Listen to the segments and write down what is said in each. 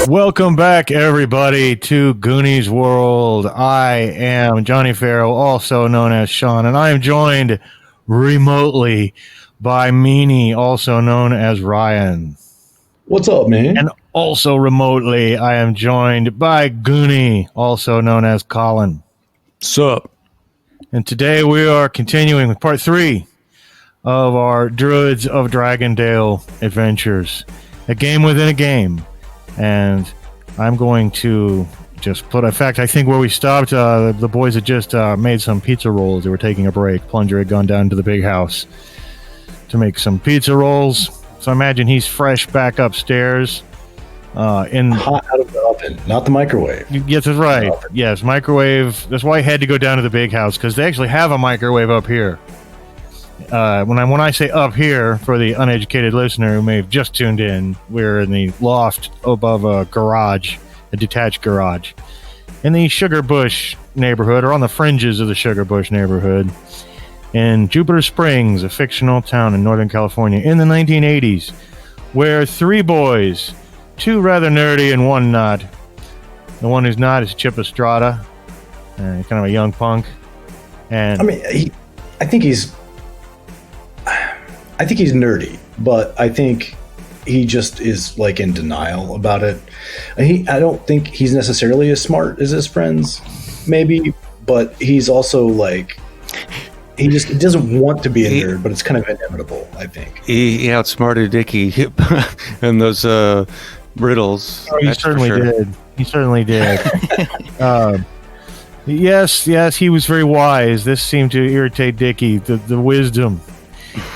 Welcome back, everybody, to Goonies World. I am Johnny Farrow, also known as Sean, and I am joined remotely by Meanie, also known as Ryan. What's up, man? And also remotely, I am joined by Goonie, also known as Colin. Sup? And today we are continuing with part 3 of our Druids of Dragondale adventures. A game within a game. And I'm going to just put... In fact, I think where we stopped, the boys had just made some pizza rolls. They were taking a break. Plunger had gone down to the big house to make some pizza rolls. So I imagine he's fresh back upstairs. Hot out of the oven, not the microwave. Yes, that's right. Yes, microwave. That's why I had to go down to the big house, because they actually have a microwave up here. When I say up here, for the uneducated listener who may have just tuned in, we're in the loft above a garage, a detached garage, in the Sugar Bush neighborhood, or on the fringes of the Sugar Bush neighborhood, in Jupiter Springs, a fictional town in Northern California, in the 1980s, where 3 boys, 2 rather nerdy and 1 not. The one who's not is Chip Estrada, kind of a young punk. And I mean, I think he's nerdy, but I think he just is like in denial about it. I don't think he's necessarily as smart as his friends, maybe, but he's also like, he doesn't want to be a nerd, but it's kind of inevitable, I think. He outsmarted Dickie and those riddles. Oh, he certainly did. He certainly did. Yes, he was very wise. This seemed to irritate Dickie, the wisdom.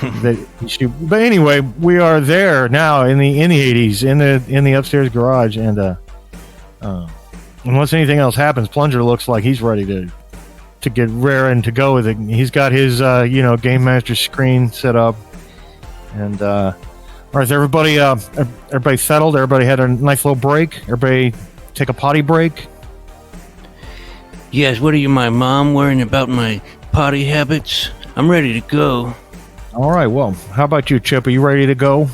But anyway, we are there now in the 80s in the upstairs garage, and unless anything else happens, Plunger looks like he's ready to get raring to go with it. He's got his Game Master screen set up, and all right, everybody settled. Everybody had a nice little break. Everybody take a potty break. Yes, what are you, my mom, worrying about my potty habits? I'm ready to go. All right, well, how about you, Chip? Are you ready to go?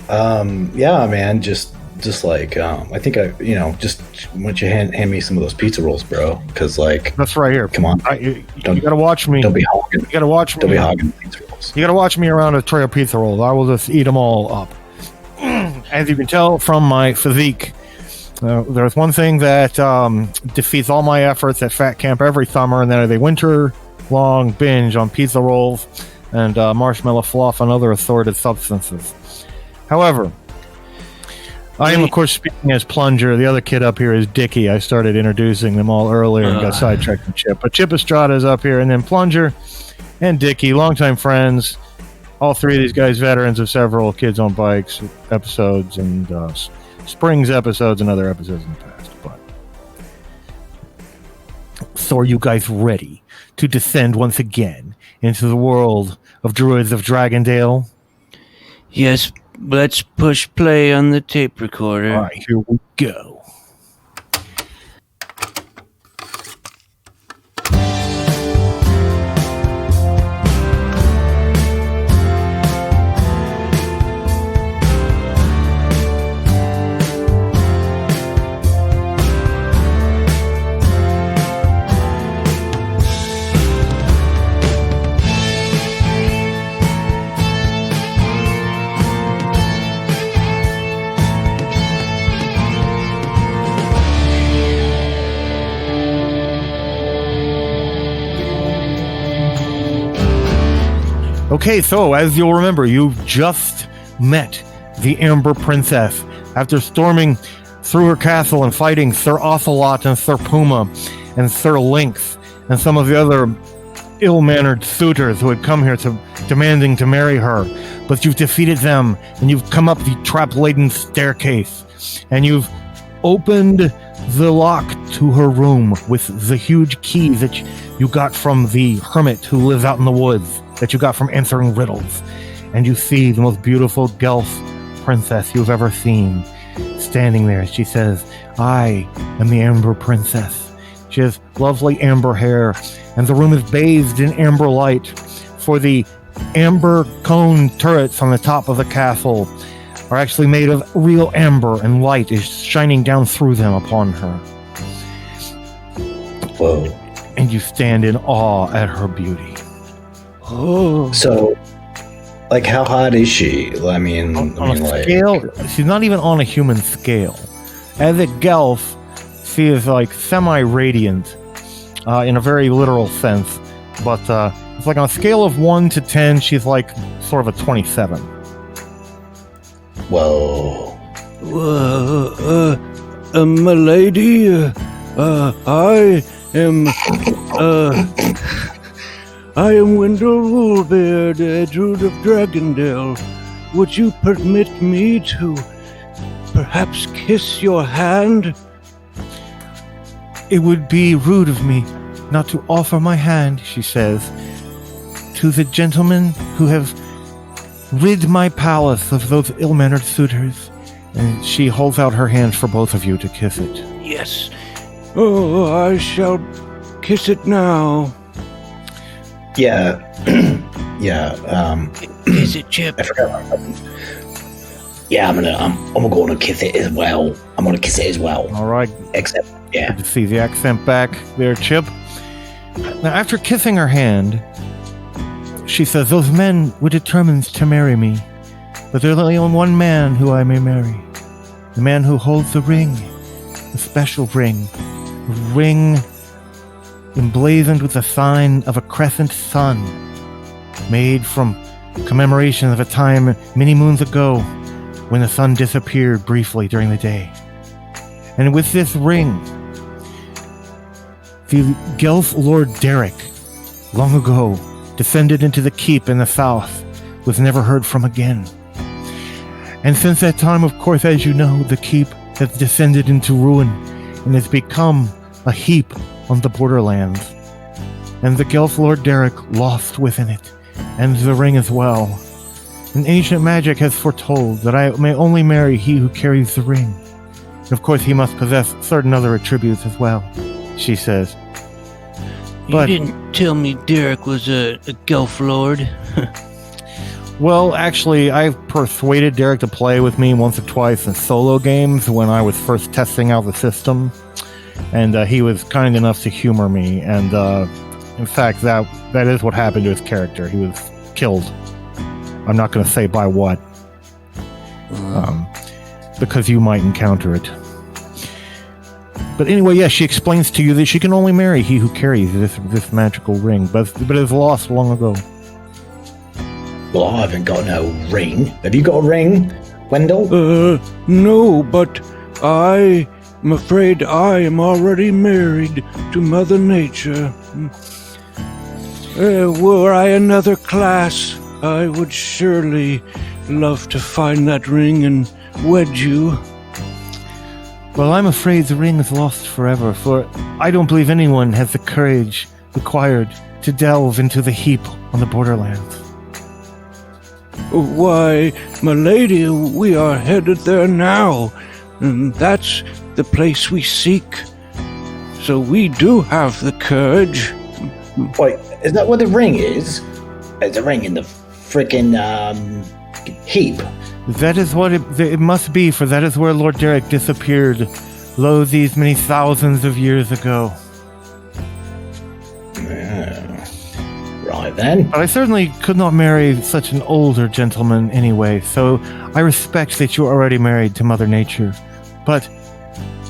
Yeah, man. Just like, I think just want you hand me some of those pizza rolls, bro. Because like, that's right here. Come on, you gotta watch me. Don't be hogging. You gotta watch me. Don't be hogging pizza rolls. You gotta watch me around a tray of pizza rolls. I will just eat them all up. As you can tell from my physique, there's one thing that defeats all my efforts at Fat Camp every summer, and that is a winter-long binge on pizza rolls and marshmallow fluff and other assorted substances. However, I am, of course, speaking as Plunger. The other kid up here is Dickie. I started introducing them all earlier and got sidetracked with Chip. But Chip Estrada is up here, and then Plunger and Dickie, longtime friends. All 3 of these guys, veterans of several Kids on Bikes episodes and Springs episodes and other episodes in the past. But so are you guys ready to descend once again into the world of Druids of Dragondale? Yes, let's push play on the tape recorder. All right, here we go. Okay, so as you'll remember, you just met the Amber Princess after storming through her castle and fighting Sir Ocelot and Sir Puma and Sir Lynx and some of the other ill-mannered suitors who had come here demanding to marry her. But you've defeated them, and you've come up the trap-laden staircase, and you've opened the lock to her room with the huge key that you got from the hermit who lives out in the woods, that you got from answering riddles. And you see the most beautiful Gelf princess you've ever seen standing there. She says, "I am the Amber Princess." She has lovely amber hair, and the room is bathed in amber light, for the amber cone turrets on the top of the castle are actually made of real amber, and light is shining down through them upon her. Whoa. And you stand in awe at her beauty. Oh. So, like, how hot is she? I mean, On a scale, she's not even on a human scale. As a Gelf, she is like semi-radiant, in a very literal sense. But it's like on a scale of 1 to 10, she's like sort of a 27. Whoa. My lady, I am Wendell Woolbeard, a Druid of Dragondale. Would you permit me to perhaps kiss your hand? It would be rude of me not to offer my hand, she says, to the gentlemen who have rid my palace of those ill-mannered suitors. And she holds out her hand for both of you to kiss it. Yes. Oh, I shall kiss it now. Yeah. Yeah. Kiss it, Chip. I forgot my button. Yeah, I'm gonna kiss it as well. I'm gonna kiss it as well. All right. Except, yeah. Good to see the accent back there, Chip. Now, after kissing her hand, she says, those men were determined to marry me, but there's only one man who I may marry. The man who holds the ring, the special ring. A ring emblazoned with the sign of a crescent sun, made from commemoration of a time many moons ago when the sun disappeared briefly during the day. And with this ring, the Gelf Lord Derek, long ago, descended into the keep in the south, was never heard from again. And since that time, of course, as you know, the keep has descended into ruin and has become a heap on the Borderlands. And the Gelf Lord Derek lost within it, and the ring as well. And ancient magic has foretold that I may only marry he who carries the ring. And of course, he must possess certain other attributes as well, she says. But, you didn't tell me Derek was a Gelf Lord. well, actually, I've persuaded Derek to play with me once or twice in solo games when I was first testing out the system. And he was kind enough to humor me. And in fact, that is what happened to his character. He was killed. I'm not going to say by what. Because you might encounter it. But anyway, yes, she explains to you that she can only marry he who carries this magical ring, but it was lost long ago. Well, I haven't got no ring. Have you got a ring, Wendell? No, but I'm afraid I am already married to Mother Nature. Were I another class, I would surely love to find that ring and wed you. Well, I'm afraid the ring is lost forever, for I don't believe anyone has the courage required to delve into the heap on the Borderlands. Why, my lady, we are headed there now, and that's the place we seek. So we do have the courage. Wait, is that where the ring is? There's a ring in the frickin' heap. That is what it must be, for that is where Lord Derek disappeared, lo, these many thousands of years ago. Right then. But I certainly could not marry such an older gentleman anyway, so I respect that you're already married to Mother Nature. But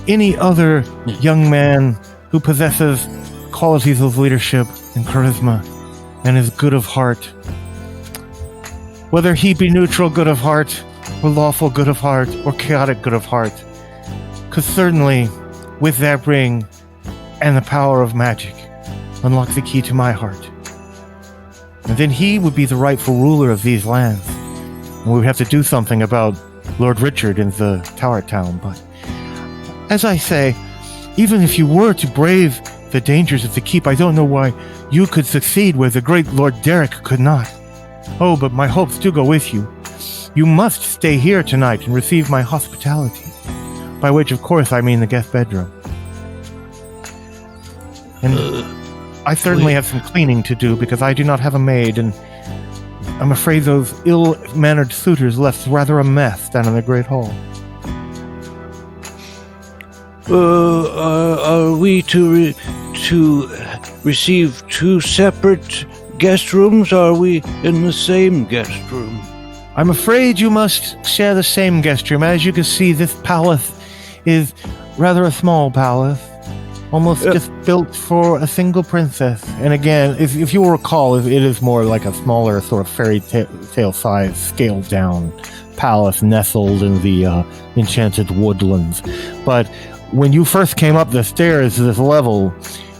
any other young man who possesses qualities of leadership and charisma and is good of heart, whether he be neutral good of heart, or lawful good of heart, or chaotic good of heart, could certainly, with that ring and the power of magic, unlock the key to my heart. And then he would be the rightful ruler of these lands. And we would have to do something about Lord Richard in the Tower Town. But as I say, even if you were to brave the dangers of the keep, I don't know why you could succeed where the great Lord Derek could not. Oh, but my hopes do go with you. You must stay here tonight and receive my hospitality. By which, of course, I mean the guest bedroom. And I certainly have some cleaning to do because I do not have a maid, and I'm afraid those ill-mannered suitors left rather a mess down in the Great Hall. Are we to receive two separate guest rooms? Or are we in the same guest room? I'm afraid you must share the same guest room. As you can see, this palace is rather a small palace, almost just built for a single princess. And again, if you will recall, it is more like a smaller sort of fairy tale size, scaled down palace nestled in the enchanted woodlands. But when you first came up the stairs to this level,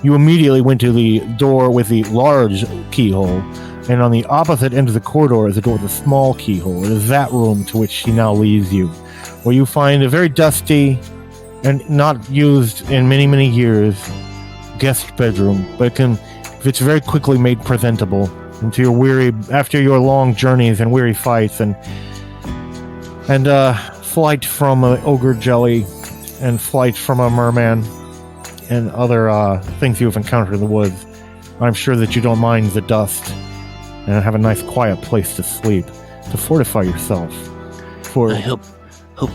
you immediately went to the door with the large keyhole, and on the opposite end of the corridor is a door with a small keyhole. It is that room to which she now leads you, where you find a very dusty and not used in many, many years guest bedroom, but it's very quickly made presentable into your after your long journeys and weary fights and flight from an ogre jelly and flight from a merman and other things you've encountered in the woods. I'm sure that you don't mind the dust and have a nice quiet place to sleep, to fortify yourself. I hope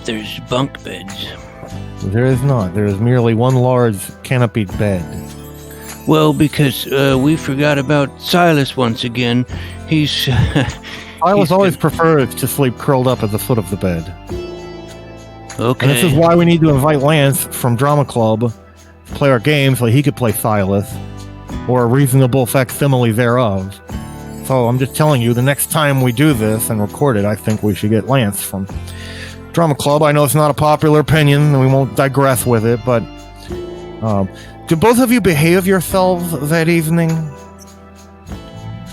there's bunk beds. There is not. There is merely one large canopied bed. Well, because we forgot about Silas once again. Silas always prefers to sleep curled up at the foot of the bed. Okay. And this is why we need to invite Lance from Drama Club to play our game so he could play Silas, or a reasonable facsimile thereof. So I'm just telling you, the next time we do this and record it, I think we should get Lance from Drama Club. I know it's not a popular opinion, and we won't digress with it, but did both of you behave yourselves that evening?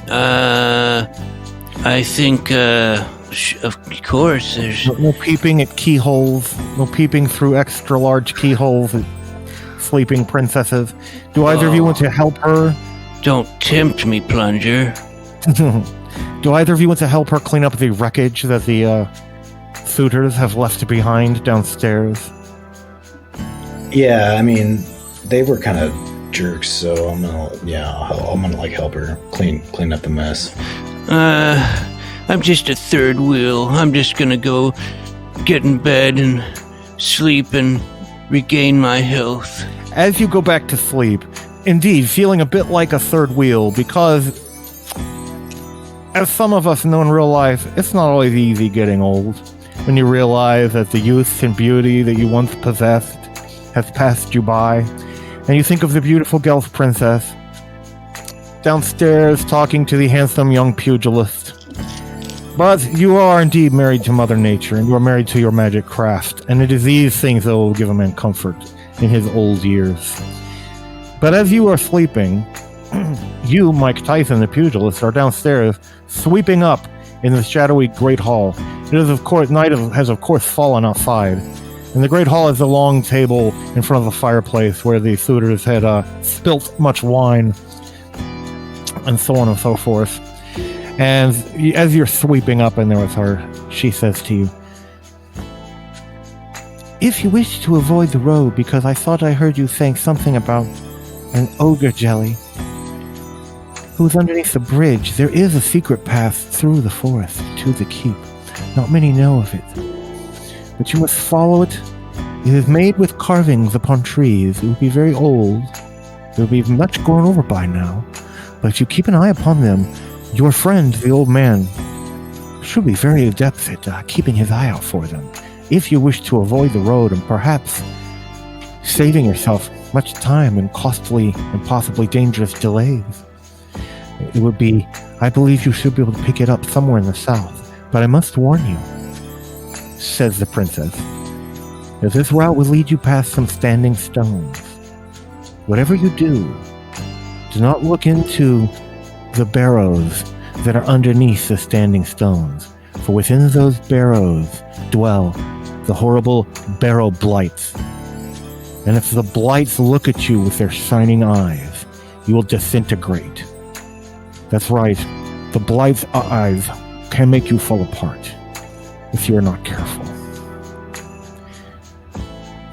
I think, of course, there's... No peeping at keyholes, no peeping through extra large keyholes at sleeping princesses. Do either of you want to help her? Don't tempt me, Plunger. Do either of you want to help her clean up the wreckage that the suitors have left behind downstairs? Yeah, I mean, they were kind of jerks, so I'm gonna like help her clean up the mess. I'm just a third wheel. I'm just gonna go get in bed and sleep and regain my health. As you go back to sleep, indeed, feeling a bit like a third wheel, because as some of us know in real life, it's not always easy getting old. When you realize that the youth and beauty that you once possessed has passed you by, and you think of the beautiful Gelf princess downstairs talking to the handsome young pugilist. But you are indeed married to Mother Nature, and you are married to your magic craft, and it is these things that will give a man comfort in his old years. But as you are sleeping, you, Mike Tyson, the pugilist, are downstairs, sweeping up in the shadowy Great Hall. It is, of course, night has of course fallen outside, and the Great Hall is a long table in front of the fireplace where the suitors had spilt much wine, and so on and so forth. And as you're sweeping up in there with her, she says to you, "If you wish to avoid the road, because I thought I heard you saying something about an ogre jelly who's underneath the bridge, there is a secret path through the forest to the keep. Not many know of it, but you must follow it. It is made with carvings upon trees. It will be very old. It will be much grown over by now, but if you keep an eye upon them, your friend, the old man, should be very adept at keeping his eye out for them. If you wish to avoid the road and perhaps saving yourself much time and costly and possibly dangerous delays, it would be, I believe you should be able to pick it up somewhere in the south. But I must warn you," says the princess, "that this route will lead you past some standing stones. Whatever you do not look into the barrows that are underneath the standing stones, for within those barrows dwell the horrible barrow blights. And if the blights look at you with their shining eyes, you will disintegrate. That's right, the blights' eyes can make you fall apart if you are not careful.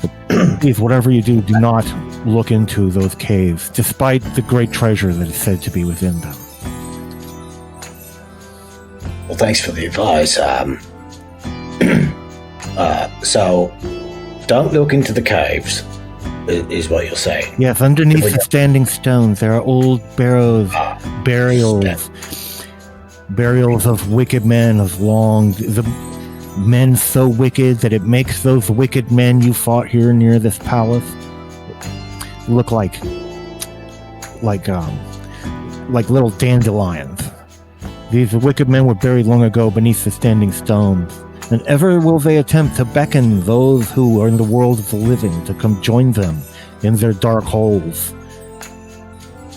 So please, whatever you do, do not look into those caves, despite the great treasure that is said to be within them." thanks for the advice. So, don't look into the caves, is what you're saying. Yes, underneath the standing stones, there are old burials of wicked men the men so wicked that it makes those wicked men you fought here near this palace look like little dandelions. These wicked men were buried long ago beneath the standing stones, and ever will they attempt to beckon those who are in the world of the living to come join them in their dark holes.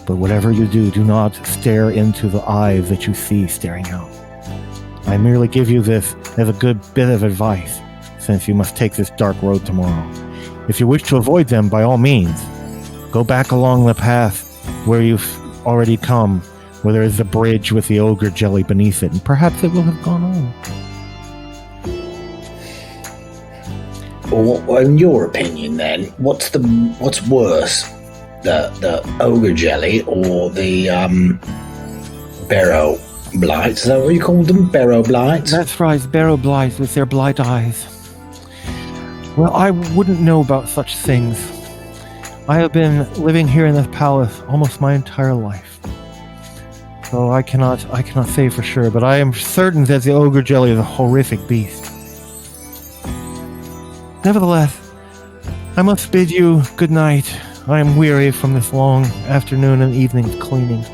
But whatever you do, do not stare into the eyes that you see staring out. I merely give you this as a good bit of advice, since you must take this dark road tomorrow. If you wish to avoid them, by all means, go back along the path where you've already come, where there is a bridge with the ogre jelly beneath it, and perhaps it will have gone on. Well, in your opinion, then, what's worse, the ogre jelly or the barrow blights? Is that what you call them? Barrow blights? That's right, barrow blights with their blight eyes. Well, I wouldn't know about such things. I have been living here in this palace almost my entire life, so I cannot say for sure. But I am certain that the ogre jelly is a horrific beast. Nevertheless, I must bid you good night. I am weary from this long afternoon and evening's cleaning.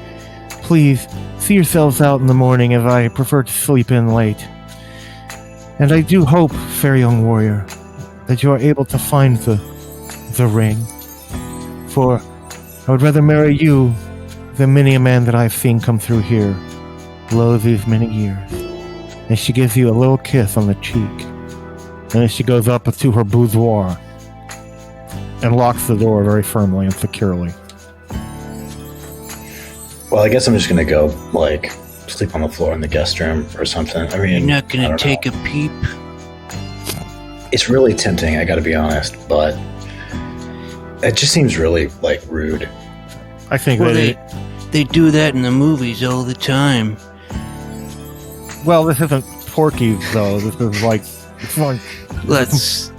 Please, see yourselves out in the morning, as I prefer to sleep in late. And I do hope, fair young warrior, that you are able to find the ring. For I would rather marry you than many a man that I've seen come through here, below these many years. And she gives you a little kiss on the cheek. And then she goes up to her boudoir and locks the door very firmly and securely. Well, I guess I'm just gonna go, sleep on the floor in the guest room or something. I mean, You're not gonna take a peep? It's really tempting, I gotta be honest, but it just seems really, rude. I think Well, that they do that in the movies all the time. well, this isn't Porky's, though. This is it's like Let's...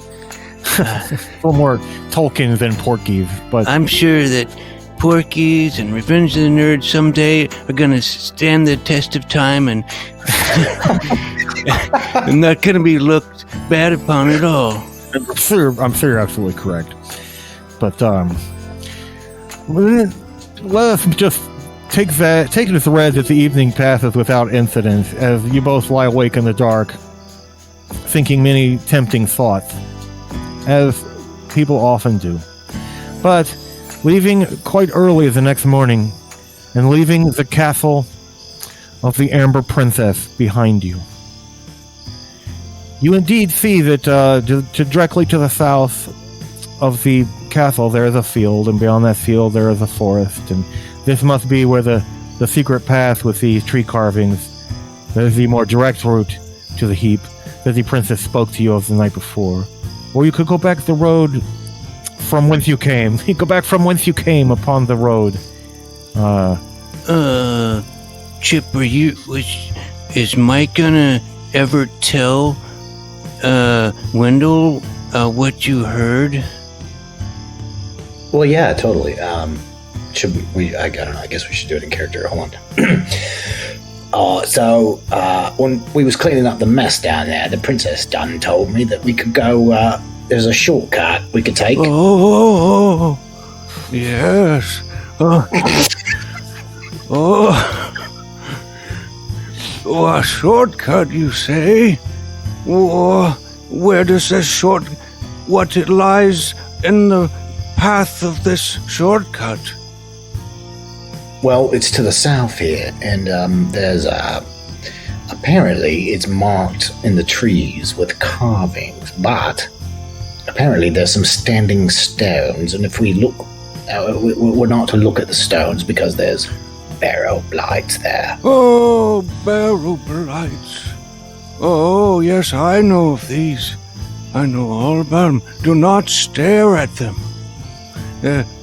a little more Tolkien than Porky's, but I'm sure that Porky's and Revenge of the Nerds someday are gonna stand the test of time and and not gonna be looked bad upon at all. I'm sure you're absolutely correct. But let us just take it as read that the evening passes without incident, as you both lie awake in the dark, thinking many tempting thoughts, as people often do. But leaving quite early the next morning, and leaving the castle of the Amber Princess behind you, you indeed see that directly to the south of the castle there is a field, and beyond that field there is a forest, and this must be where the secret path with the tree carvings, that is the more direct route to the Heap that the princess spoke to you of the night before. Or you could go back the road from whence you came. You go back from whence you came upon the road. Chip, is Mike gonna ever tell Wendell what you heard? Well, yeah, totally. Should we? I don't know. I guess we should do it in character. Hold on. So when we was cleaning up the mess down there, the princess done told me that we could go. There's a shortcut we could take. Oh, yes. A shortcut, you say? Where does this what it lies in the path of this shortcut? Well, it's to the south here, and there's apparently it's marked in the trees with carvings, but apparently there's some standing stones, and if we look, we're not to look at the stones because there's barrow blights there. Oh, barrow blights. Oh, yes, I know of these. I know all about them. Do not stare at them,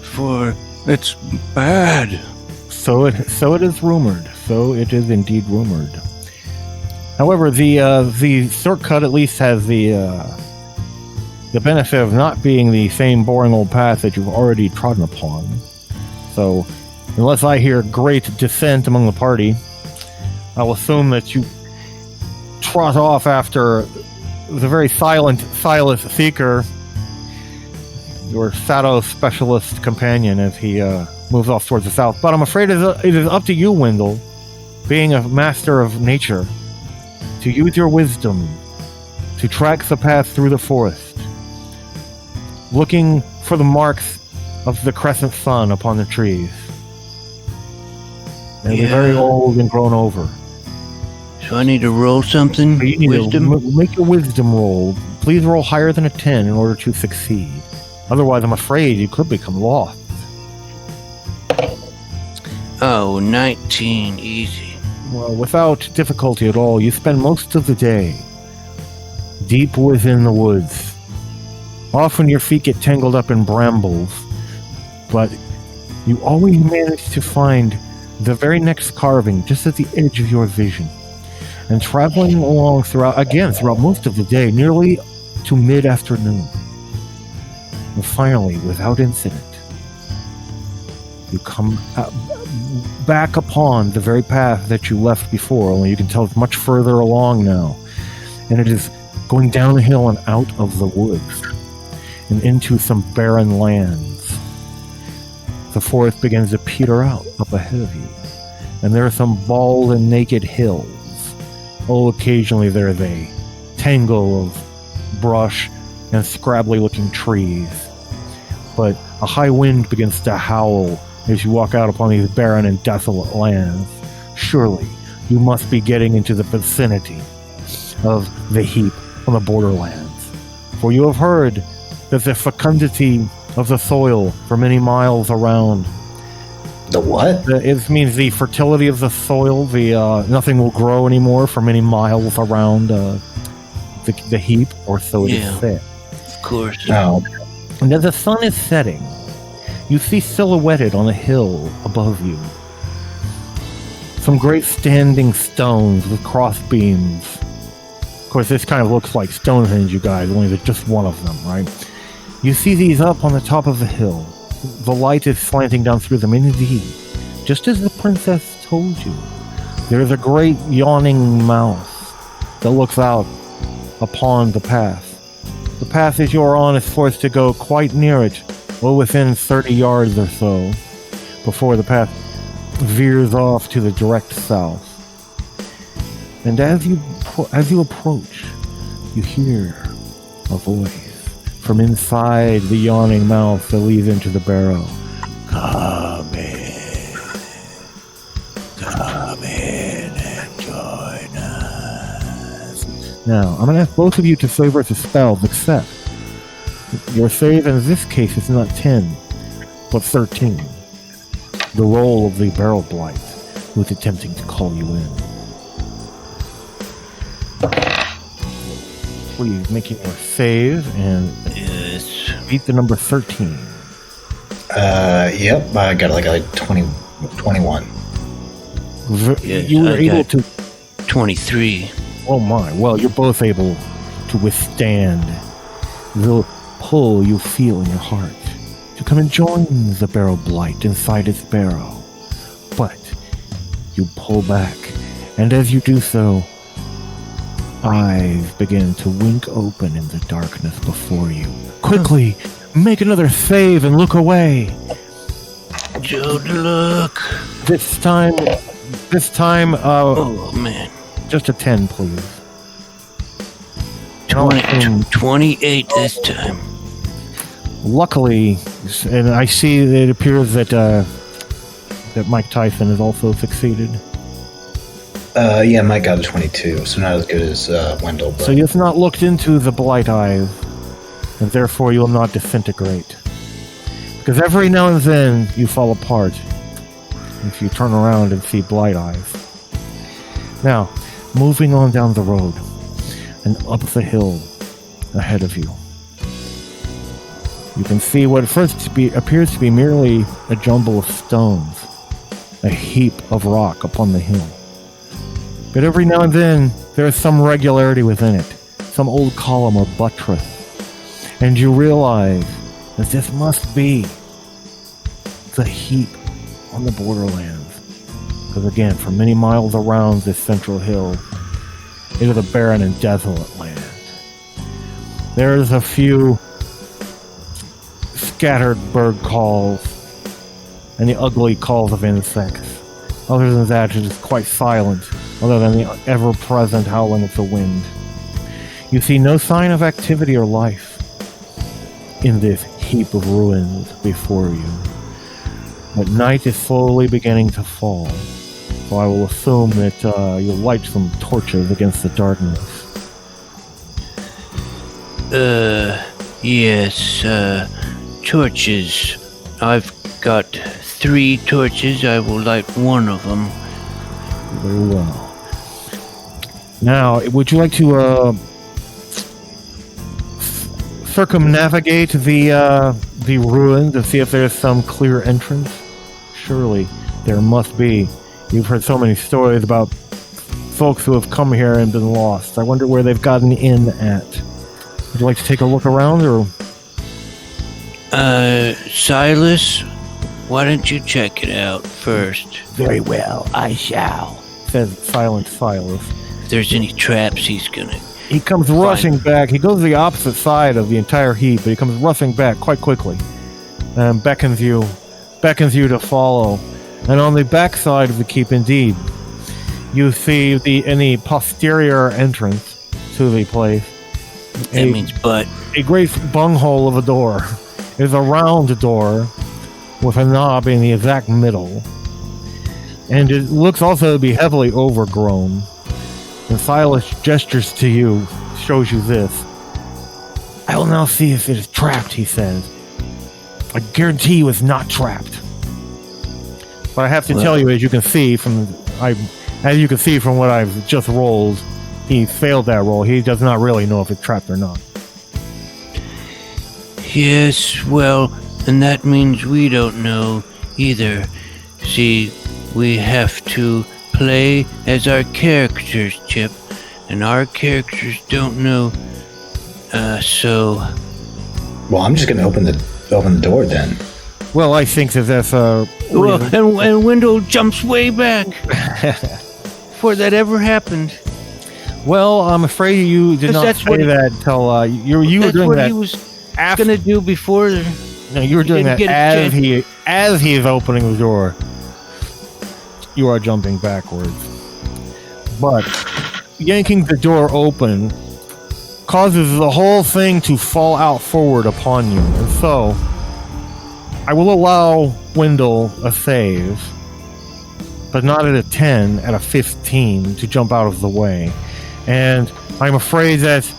for it's bad. So it is rumored. So it is indeed rumored. However, the shortcut at least has the benefit of not being the same boring old path that you've already trodden upon. So, unless I hear great dissent among the party, I'll assume that you trot off after the very silent Silas Seeker, your shadow specialist companion, as he moves off towards the south. But I'm afraid it is up to you, Wendell, being a master of nature, to use your wisdom to track the path through the forest, looking for the marks of the crescent sun upon the trees. They'll be very old and grown over. So I need to roll something? You need Wisdom? to make a wisdom roll. Please roll higher than a 10 in order to succeed. Otherwise, I'm afraid you could become lost. Oh, 19. Easy. Well, without difficulty at all, you spend most of the day deep within the woods. Often your feet get tangled up in brambles, but you always manage to find the very next carving just at the edge of your vision. And traveling along throughout most of the day, nearly to mid-afternoon. And finally, without incident, you come back upon the very path that you left before, only you can tell it's much further along now. And it is going down a hill and out of the woods and into some barren lands. The forest begins to peter out up ahead of you, and there are some bald and naked hills. Oh, occasionally there is a tangle of brush and scrabbly-looking trees. But a high wind begins to howl as you walk out upon these barren and desolate lands. Surely, you must be getting into the vicinity of the Heap on the Borderlands. For you have heard that the fecundity of the soil for many miles around. The what? It means the fertility of the soil. Nothing will grow anymore for many miles around the Heap, or so it is said. Of course. Oh. And as the sun is setting, you see silhouetted on a hill above you some great standing stones with cross beams. Of course, this kind of looks like Stonehenge, you guys, only there's just one of them, right? You see these up on the top of the hill. The light is slanting down through them. Indeed, just as the princess told you, there is a great yawning mouth that looks out upon the path. The path as you are on is forced to go quite near it, well within 30 yards or so, before the path veers off to the direct south. And as you approach, you hear a voice from inside the yawning mouth that leads into the barrow. Come in and join us. Now, I'm going to ask both of you to save versus spells, except your save in this case is not 10, but 13. The roll of the barrel blight who is attempting to call you in. Please, making your save and beat the number 13. Yep, I got like a 21. Yes, You were I able got to... 23. Oh my, well, you're both able to withstand the pull you feel in your heart to come and join the barrel blight inside its barrow. But you pull back, and as you do so, eyes begin to wink open in the darkness before you. Quickly, make another save and look away. Joe, look. This time, Oh, man. just a 10, please. 28 this time. Luckily, and I see that it appears that that Mike Tyson has also succeeded. Yeah, Mike got a 22, so not as good as Wendell. But So you have not looked into the blight eyes, and therefore you will not disintegrate. Because every now and then you fall apart if you turn around and see blight eyes. Now, moving on down the road and up the hill ahead of you, you can see what at first appears to be merely a jumble of stones, a heap of rock upon the hill. But every now and then, there is some regularity within it, some old column or buttress. And you realize that this must be the Heap on the Borderlands. Because again, for many miles around this central hill, it is a barren and desolate land. There's a few scattered bird calls and the ugly calls of insects. Other than that, it is quite silent, other than the ever-present howling of the wind. You see no sign of activity or life in this heap of ruins before you. But night is slowly beginning to fall, so I will assume that you'll light some torches against the darkness. Yes, torches. I've got 3 torches. I will light one of them. Very well. Now, would you like to circumnavigate the ruin to see if there's some clear entrance? Surely there must be. You've heard so many stories about folks who have come here and been lost. I wonder where they've gotten in at. Would you like to take a look around, or? Silas, why don't you check it out first? Very well, I shall, says Silent Silas. If there's any traps, he's gonna... He comes rushing back. He goes to the opposite side of the entire heap, but he comes rushing back quite quickly and beckons you to follow. And on the back side of the keep, indeed, you see in the posterior entrance to the place, That means butt. a great bunghole of a door. It is a round door with a knob in the exact middle, and it looks also to be heavily overgrown. And Silas gestures to you, shows you this. I will now see if it is trapped, he says. I guarantee you it's not trapped. But I have to tell you, as you can see from what I've just rolled, he failed that roll. He does not really know if it's trapped or not. Yes, well, and that means we don't know either. See, we have to play as our characters, Chip, and our characters don't know. So. Well, I'm just gonna open the door then. Well, I think that's Well, and Wendell jumps way back before that ever happened. Well, I'm afraid you did not say that until you were doing what that. He was gonna do before. No, you were doing that as he is opening the door. You are jumping backwards, but yanking the door open causes the whole thing to fall out forward upon you, and so I will allow Wendell a save, but not at a 10, at a 15 to jump out of the way. And I'm afraid that,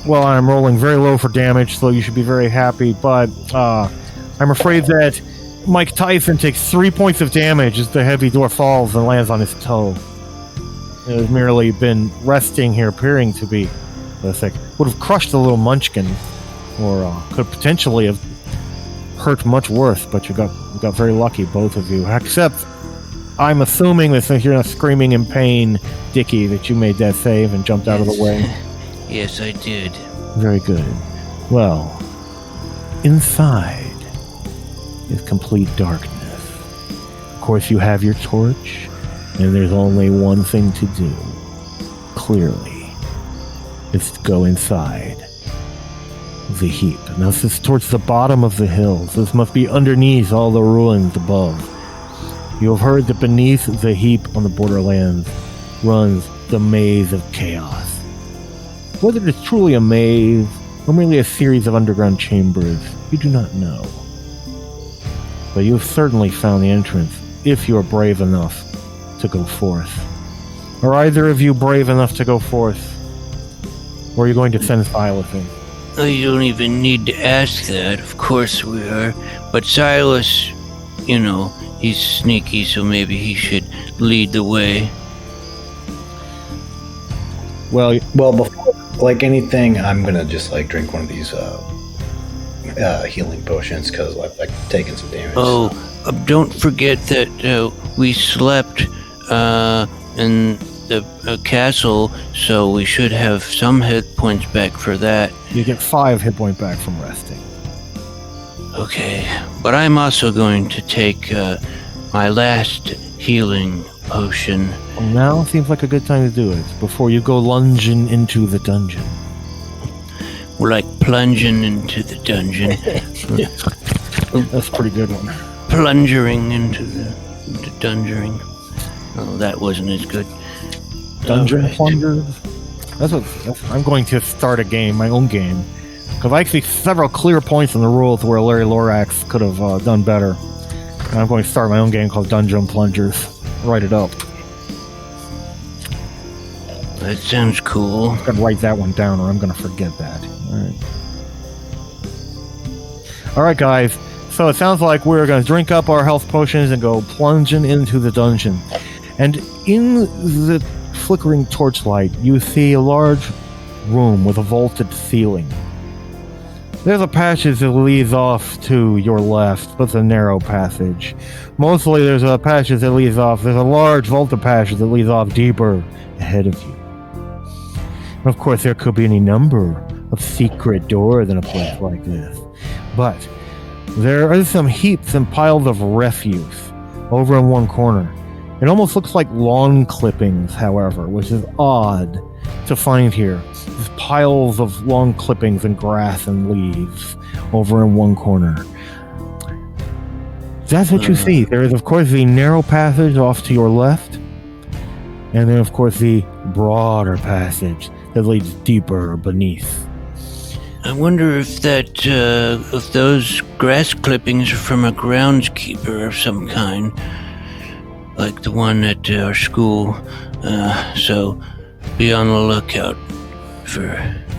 well, I'm rolling very low for damage, so you should be very happy, but I'm afraid that Mike Tyson takes 3 points of damage as the heavy door falls and lands on his toe. It has merely been resting here, appearing to be sick. Would have crushed the little munchkin, or could potentially have hurt much worse, but you got very lucky, both of you. Except, I'm assuming that since you're not screaming in pain, Dickie, that you made that save and jumped out of the way. Yes, I did. Very good. Well, inside is complete darkness. Of course, you have your torch, and there's only one thing to do. Clearly, it's to go inside the heap. Now, this is towards the bottom of the hills. This must be underneath all the ruins above. You have heard that beneath the heap on the Borderlands runs the maze of chaos. Whether it is truly a maze or merely a series of underground chambers, you do not know. But you have certainly found the entrance, if you are brave enough to go forth. Are either of you brave enough to go forth? Or are you going to send Silas in? Oh, you don't even need to ask that. Of course we are. But Silas, you know, he's sneaky, so maybe he should lead the way. Well, before like anything, I'm gonna just like drink one of these healing potions because I've like taken some damage. Oh, don't forget that we slept, and the castle, so we should have some hit points back for that. You get 5 hit point back from resting. Okay, but I'm also going to take my last healing potion. Well, now seems like a good time to do it before you go lunging into the dungeon. We're like plunging into the dungeon. That's a pretty good one. Plungering into the dungeoning. Oh, that wasn't as good. Dungeon Alright. plungers. I'm going to start a game, my own game, because I see several clear points in the rules where Larry Lorax could have done better. And I'm going to start my own game called Dungeon Plungers. Write it up. That sounds cool. I'm going to write that one down, or I'm going to forget that. All right, guys. So it sounds like we're going to drink up our health potions and go plunging into the dungeon. And in the flickering torchlight, you see a large room with a vaulted ceiling. There's a passage that leads off to your left, but it's a narrow passage. Mostly there's a passage that leads off. There's a large vaulted passage that leads off deeper ahead of you. And of course, there could be any number of secret doors in a place like this. But there are some heaps and piles of refuse over in one corner. It almost looks like lawn clippings, however, which is odd to find here. There's piles of lawn clippings and grass and leaves over in one corner. That's what you see. There is, of course, the narrow passage off to your left. And then, of course, the broader passage that leads deeper beneath. I wonder if if those grass clippings are from a groundskeeper of some kind, like the one at our school. So be on the lookout for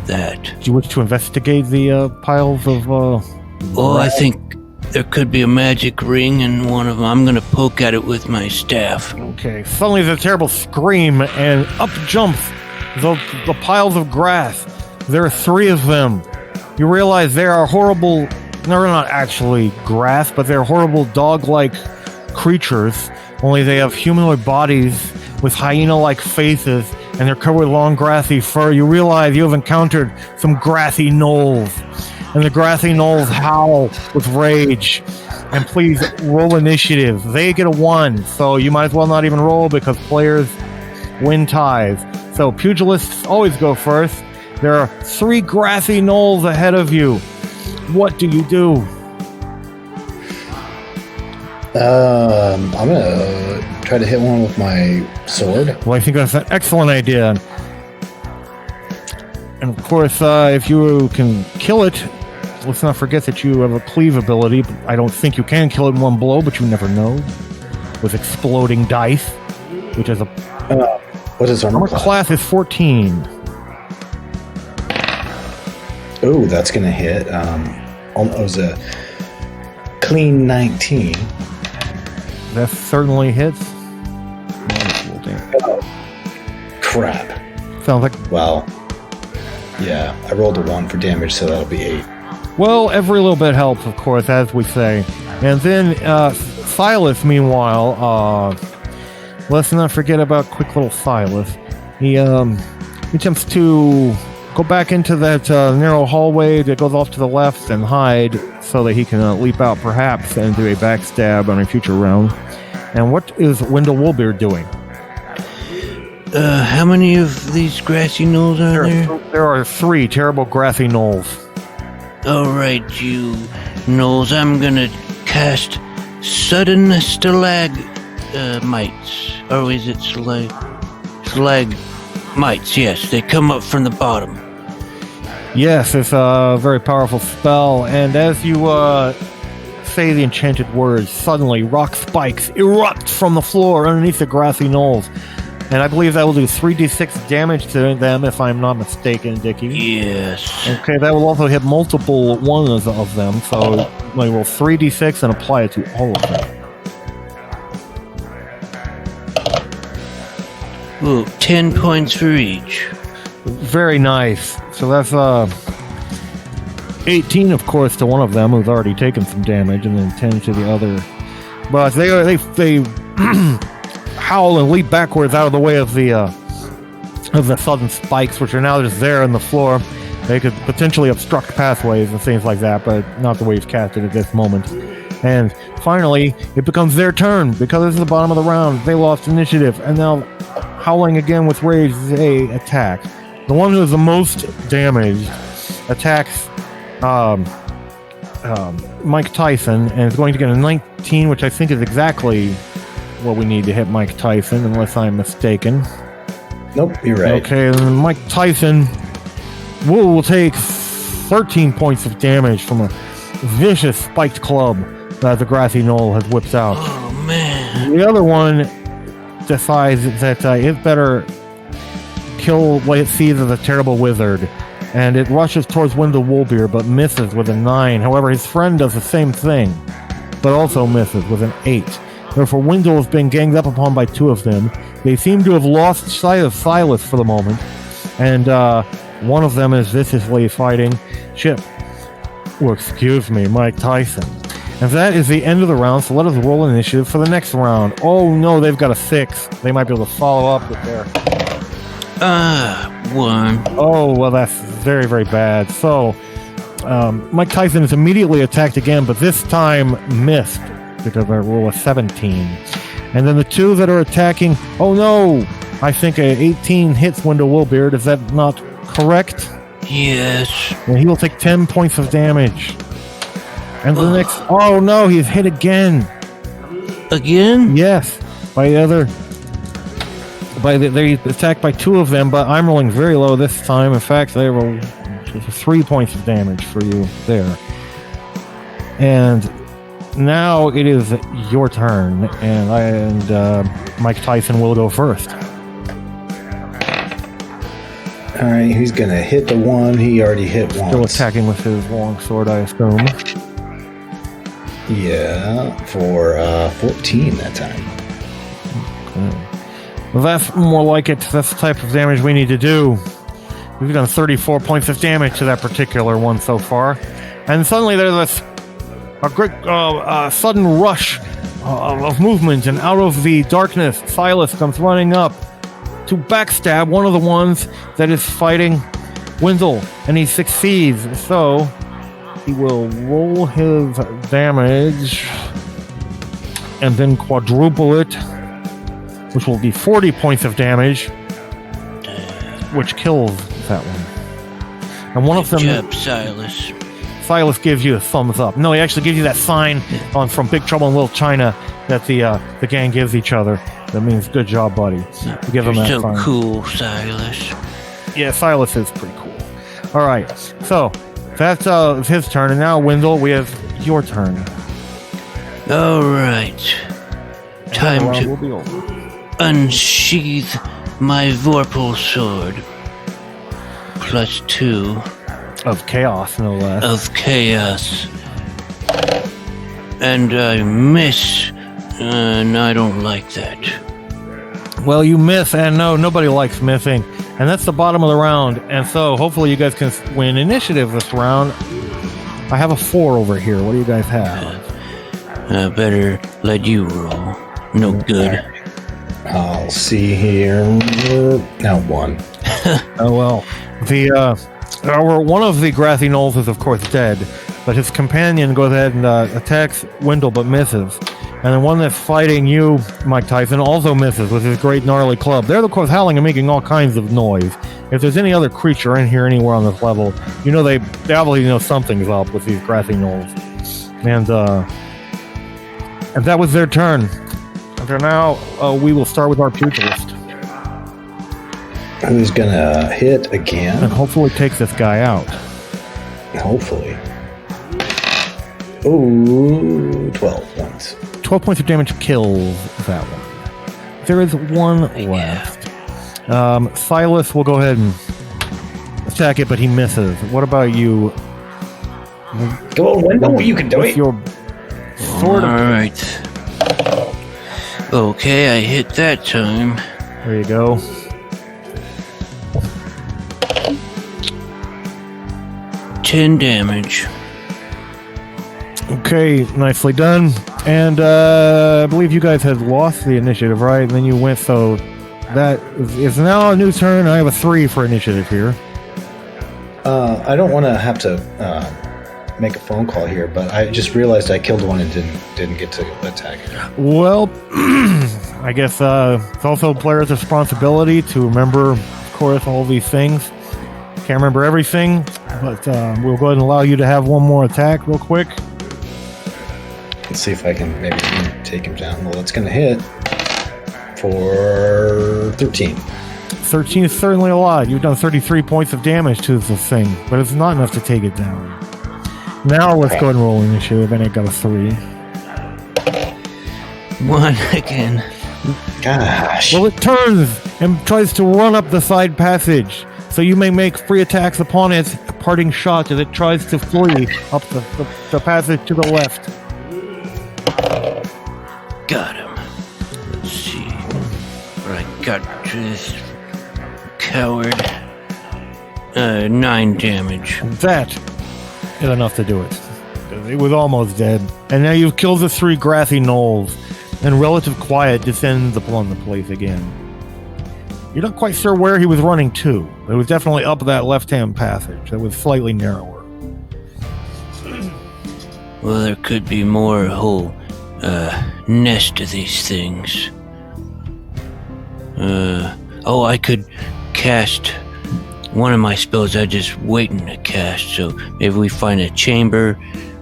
that. Do you wish to investigate the piles of... I think there could be a magic ring in one of them. I'm going to poke at it with my staff. Okay, suddenly there's a terrible scream, and up jumps the piles of grass. There are 3 of them. You realize they are horrible... They're not actually grass, but they're horrible dog-like creatures, only they have humanoid bodies with hyena-like faces, and they're covered with long grassy fur. You realize you have encountered some grassy gnolls, and the grassy gnolls howl with rage. And please roll initiative. They get a 1, so you might as well not even roll because players win ties. So pugilists always go first. There are 3 grassy gnolls ahead of you. What do you do? I'm gonna try to hit one with my sword. Well, I think that's an excellent idea. And of course, if you can kill it, let's not forget that you have a cleave ability. I don't think you can kill it in one blow, but you never know. With exploding dice, which is a... What is armor class is 14. Oh, that's gonna hit. It was a clean 19. That certainly hits. Crap. Sounds like... Well, yeah, I rolled a 1 for damage, so that'll be 8. Well, every little bit helps, of course, as we say. And then Silas, meanwhile, let's not forget about quick little Silas. He attempts to go back into that narrow hallway that goes off to the left and hide so that he can leap out perhaps and do a backstab on a future round. And what is Wendell Woolbeard doing? How many of these grassy gnolls are there? There are 3 terrible grassy gnolls. Alright, you gnolls, I'm gonna cast Sudden Stalagmites. Or is it Stalagmites? Yes, they come up from the bottom. Yes, it's a very powerful spell, and as you say the enchanted words, suddenly rock spikes erupt from the floor underneath the grassy knolls. And I believe that will do 3d6 damage to them, if I'm not mistaken, Dickie. Yes. Okay, that will also hit multiple ones of them, so you roll 3d6 and apply it to all of them. Ooh, 10 points for each. Very nice. So that's 18, of course, to one of them who's already taken some damage, and then 10 to the other. But they howl and leap backwards out of the way of the sudden spikes, which are now just there in the floor. They could potentially obstruct pathways and things like that, but not the way you've cast it at this moment. And finally, it becomes their turn, because this is the bottom of the round. They lost initiative, and now howling again with rage, they attack. The one who is the most damaged attacks Mike Tyson, and is going to get a 19, which I think is exactly what we need to hit Mike Tyson, unless I'm mistaken. Nope, you're right. Okay, then Mike Tyson will take 13 points of damage from a vicious spiked club that the grassy knoll has whipped out. Oh, man. The other one decides that it better kill what it sees as a terrible wizard, and it rushes towards Wendell Woolbeer, but misses with a 9. However, his friend does the same thing, but also misses with an 8. Therefore, Wendell has been ganged up upon by 2 of them. They seem to have lost sight of Silas for the moment, and one of them is viciously fighting Chip. Well, excuse me, Mike Tyson. And that is the end of the round, so let us roll initiative for the next round. Oh no, they've got a 6. They might be able to follow up with their... 1. Oh, well, that's very, very bad. So, Mike Tyson is immediately attacked again, but this time missed, because I roll a 17. And then the 2 that are attacking... Oh no! I think a 18 hits Wendell Woolbeard. Is that not correct? Yes. And he will take 10 points of damage. And the next... Oh no, he's hit again. Again? Yes. By the other... They attacked by 2 of them, but I'm rolling very low this time. In fact, they roll 3 points of damage for you there. And now it is your turn, and Mike Tyson will go first. All right, who's going to hit the one he already hit once? Still attacking with his long sword, I assume. Yeah, for 14 that time. Okay. Well, that's more like it. That's the type of damage we need to do. We've done 34 points of damage to that particular one so far. And suddenly there's a great sudden rush of movement, and out of the darkness, Silas comes running up to backstab one of the ones that is fighting Wendell, and he succeeds. So he will roll his damage and then quadruple it, which will be 40 points of damage, which kills that one. And one of them... Good job, Silas. Silas gives you a thumbs up. No, he actually gives you that sign from Big Trouble in Little China that the gang gives each other. That means good job, buddy. You give him that so sign. Cool, Silas. Yeah, Silas is pretty cool. All right, so that's his turn, and now Wendell, we have your turn. All right. Time Round to will be over. unsheath my Vorpal sword. +2 Of chaos, no less. of chaos. And I miss, and I don't like that. Well, you miss, and no, nobody likes missing. And that's the bottom of the round. And so hopefully you guys can win initiative this round. I have a 4 over here. What do you guys have? I better let you roll. No good. I'll see here. Now 1. Oh, well. One of the grassy knolls is, of course, dead. But his companion goes ahead and attacks Wendell, but misses. And the one that's fighting you, Mike Tyson, also misses with his great gnarly club. They're, of course, howling and making all kinds of noise. If there's any other creature in here anywhere on this level, you know they obviously know something's up with these grassy knolls. And that was their turn. And for now, we will start with our pugilist. Who's going to hit again? And hopefully take this guy out. Hopefully. Oh, 12 points. 12 points of damage kills that one. There is one left. Silas will go ahead and attack it, but he misses. What about you? Go on, Wendell, you can do With it. your sword. All right. Okay, I hit that time. There you go. Ten damage. Okay, nicely done. And I believe you guys had lost the initiative, right? And then you went, so that is now a new turn. I have a 3 for initiative here. I don't want to have to make a phone call here, but I just realized I killed one and didn't get to attack it. Well, I guess it's also the player's responsibility to remember, of course, all these things. Can't remember everything, but we'll go ahead and allow you to have one more attack real quick. Let's see if I can maybe take him down. Well, that's going to hit for 13. 13 is certainly a lot. You've done 33 points of damage to this thing, but it's not enough to take it down. Now let's go ahead and roll initiative, and it got a 3. 1 again. Gosh. Well, it turns and tries to run up the side passage, so you may make free attacks upon its parting shot as it tries to flee up the passage to the left. Got him. Let's see what I got to this coward. 9 damage. That is enough to do it. It was almost dead. And now you've killed the 3 grassy knolls, and relative quiet descends upon the place again. You're not quite sure where he was running to. It was definitely up that left-hand passage that was slightly narrower. Well, there could be more whole nest of these things. I could cast one of my spells I just waiting to cast, so maybe we find a chamber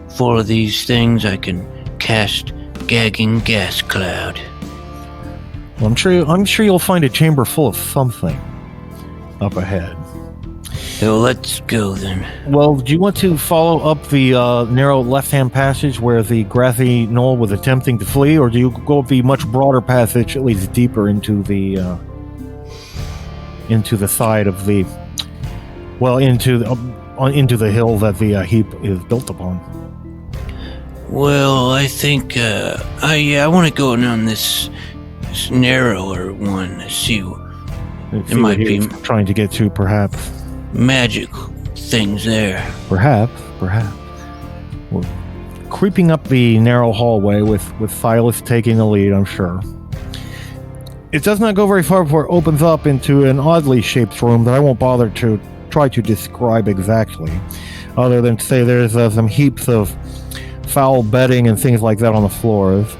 full of these things. I can cast Gagging Gas Cloud. Well, I'm sure you'll find a chamber full of something up ahead. So let's go then. Well, do you want to follow up the narrow left-hand passage where the grassy knoll was attempting to flee, or do you go up the much broader passage, at least deeper into the side of the, well, into the hill that the heap is built upon? Well, I think I want to go on this narrower one to see. It might be trying to get to, perhaps. Magic things there. Perhaps. We're creeping up the narrow hallway with Silas taking the lead, I'm sure. It does not go very far before it opens up into an oddly shaped room that I won't bother to try to describe exactly, other than to say there's some heaps of foul bedding and things like that on the floors.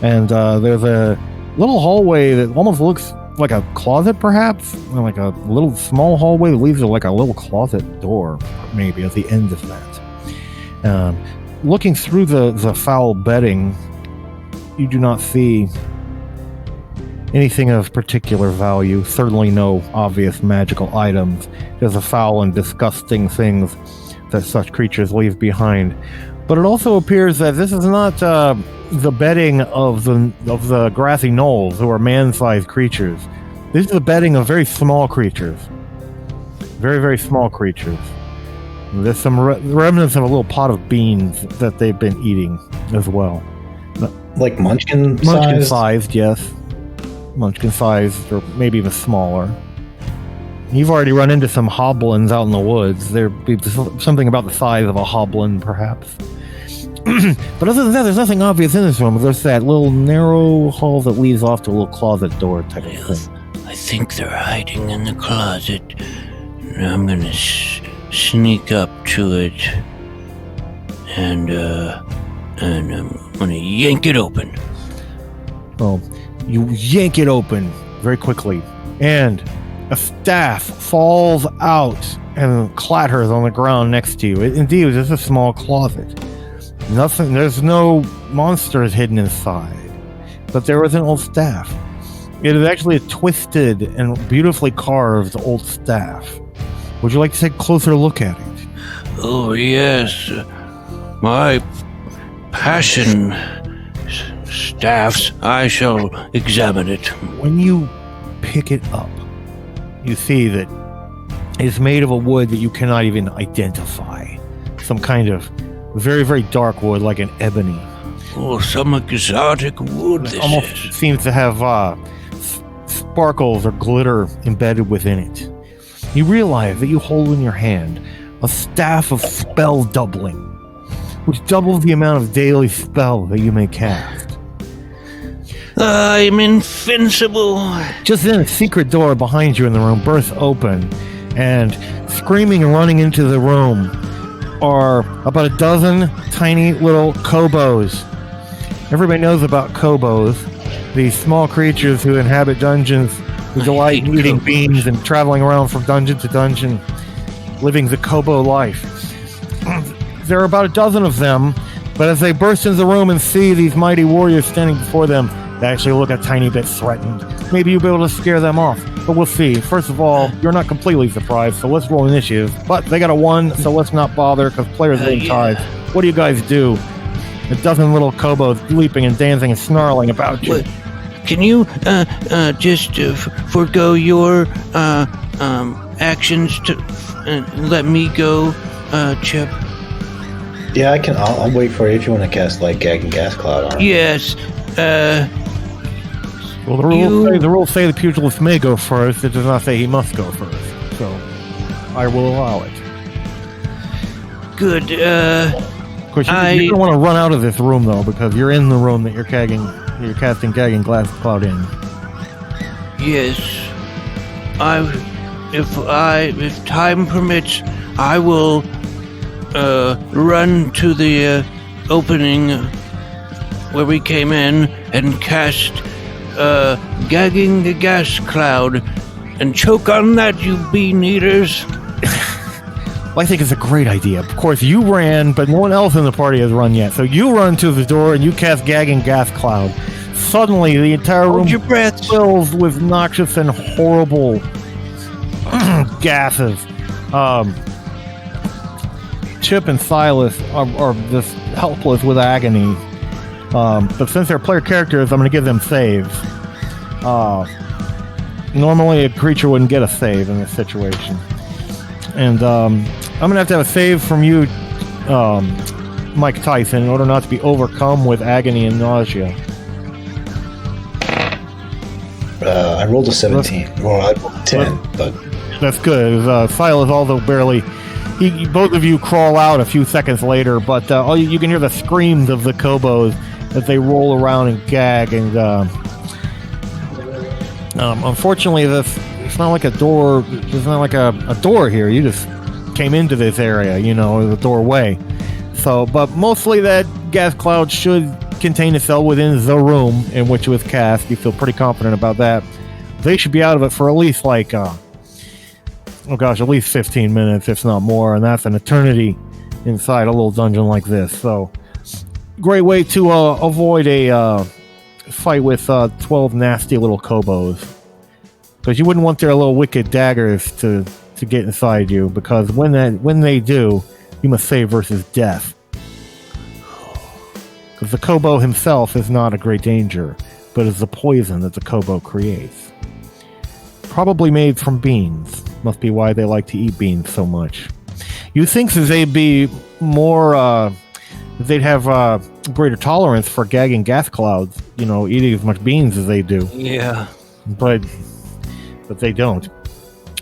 And there's a little hallway that almost looks like a closet, perhaps, like a little small hallway that leads to like a little closet door, maybe at the end of that. Looking through the foul bedding, you do not see anything of particular value. Certainly no obvious magical items. There's the foul and disgusting things that such creatures leave behind. But it also appears that this is not the bedding of the grassy knolls, who are man-sized creatures. This is the bedding of very small creatures. Very, very small creatures. There's some remnants of a little pot of beans that they've been eating as well. Like munchkin-sized? Munchkin-sized, yes. Munchkin-sized, or maybe even smaller. You've already run into some hoblins out in the woods. There'd be something about the size of a hoblin, perhaps. But other than that, there's nothing obvious in this room. There's that little narrow hall that leads off to a little closet door type of thing. I think they're hiding in the closet. I'm gonna sneak up to it, and I'm gonna yank it open. Well, you yank it open very quickly, and a staff falls out and clatters on the ground next to you. Indeed, it was just a small closet. Nothing. There's no monsters hidden inside, but there was an old staff. It is actually a twisted and beautifully carved old staff. Would you like to take a closer look at it? Oh yes, my passion staffs. I shall examine it. When you pick it up, you see that it's made of a wood that you cannot even identify. Some kind of very, very dark wood, like an ebony. Oh, some exotic wood. It almost seems to have sparkles or glitter embedded within it. You realize that you hold in your hand a staff of spell doubling, which doubles the amount of daily spell that you may cast. I'm invincible. Just then, a secret door behind you in the room bursts open, and screaming and running into the room are about a dozen tiny little kobos. Everybody knows about kobos, these small creatures who inhabit dungeons, who delight in eating beans and traveling around from dungeon to dungeon, living the kobo life. There are about a dozen of them, but as they burst into the room and see these mighty warriors standing before them, they actually look a tiny bit threatened. Maybe you'll be able to scare them off, but we'll see. First of all, you're not completely surprised, so let's roll initiative. But they got a 1, so let's not bother, because players lose ties. What do you guys do? A dozen little kobos leaping and dancing and snarling about you. Can you just forego your actions to let me go, Chip? Yeah, I can. I'll wait for you if you want to cast like Gag and Gas Cloud on. Yes. Well, the rules say the pugilist may go first. It does not say he must go first. So, I will allow it. Good. Of course, you don't want to run out of this room though, because you're in the room that you're casting Gagging Glass Cloud in. Yes. If time permits, I will run to the opening where we came in and cast Gagging the Gas Cloud and choke on that, you bean eaters. Well, I think it's a great idea. Of course, you ran, but no one else in the party has run yet. So you run to the door and you cast Gagging Gas Cloud. Suddenly, the entire room fills with noxious and horrible gases. Chip and Silas are just helpless with agony. But since they're player characters, I'm going to give them saves. Normally, a creature wouldn't get a save in this situation. And I'm going to have a save from you, Mike Tyson, in order not to be overcome with agony and nausea. I rolled a 17. Well, I rolled a 10, but... That's good. Silas also barely... both of you crawl out a few seconds later, but you can hear the screams of the kobos as they roll around and gag. And unfortunately, it's not like a door. There's not like a door here. You just came into this area, the doorway. So, but mostly that gas cloud should contain itself within the room in which it was cast. You feel pretty confident about that. They should be out of it for at least at least 15 minutes, if not more, and that's an eternity inside a little dungeon like this. So, great way to avoid a fight with 12 nasty little kobos. Because you wouldn't want their little wicked daggers to get inside you, because when they do, you must save versus death. Because the kobo himself is not a great danger, but is the poison that the kobo creates. Probably made from beans. Must be why they like to eat beans so much. You think that they'd be more, they'd have greater tolerance for gagging gas clouds, eating as much beans as they do. Yeah. But they don't.